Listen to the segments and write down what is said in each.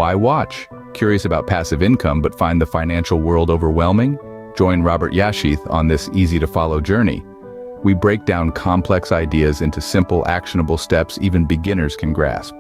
Why watch? Curious about passive income but find the financial world overwhelming? Join Robert Yashith on this easy-to-follow journey. We break down complex ideas into simple, actionable steps even beginners can grasp.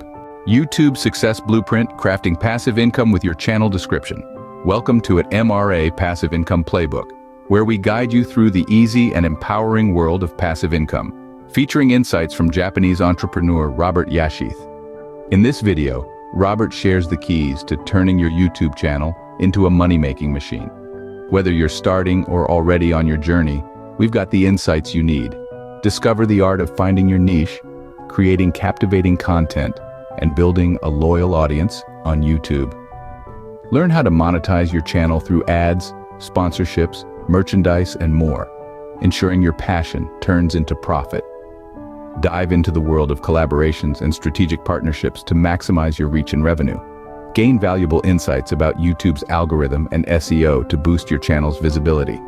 YouTube Success Blueprint, Crafting Passive Income with your channel description. Welcome to an M.R.A. Passive Income Playbook, where we guide you through the easy and empowering world of passive income, featuring insights from Japanese entrepreneur Robert Yashith. In this video, Robert shares the keys to turning your YouTube channel into a money-making machine. Whether you're starting or already on your journey, we've got the insights you need. Discover the art of finding your niche, creating captivating content, and building a loyal audience on YouTube. Learn how to monetize your channel through ads, sponsorships, merchandise, and more, ensuring your passion turns into profit. Dive into the world of collaborations and strategic partnerships to maximize your reach and revenue. Gain valuable insights about YouTube's algorithm and SEO to boost your channel's visibility.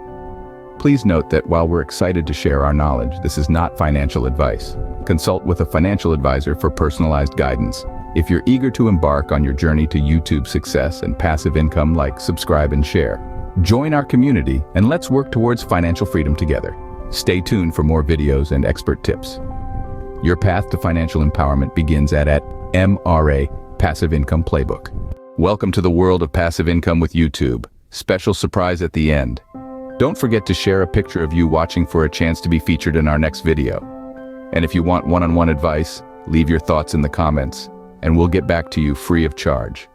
Please note that while we're excited to share our knowledge, this is not financial advice. Consult with a financial advisor for personalized guidance. If you're eager to embark on your journey to YouTube success and passive income, like, subscribe, and share. Join our community and let's work towards financial freedom together. Stay tuned for more videos and expert tips. Your path to financial empowerment begins at M.R.A. Passive Income Playbook. Welcome to the world of passive income with YouTube. Special surprise at the end. Don't forget to share a picture of you watching for a chance to be featured in our next video. And if you want one-on-one advice, leave your thoughts in the comments, and we'll get back to you free of charge.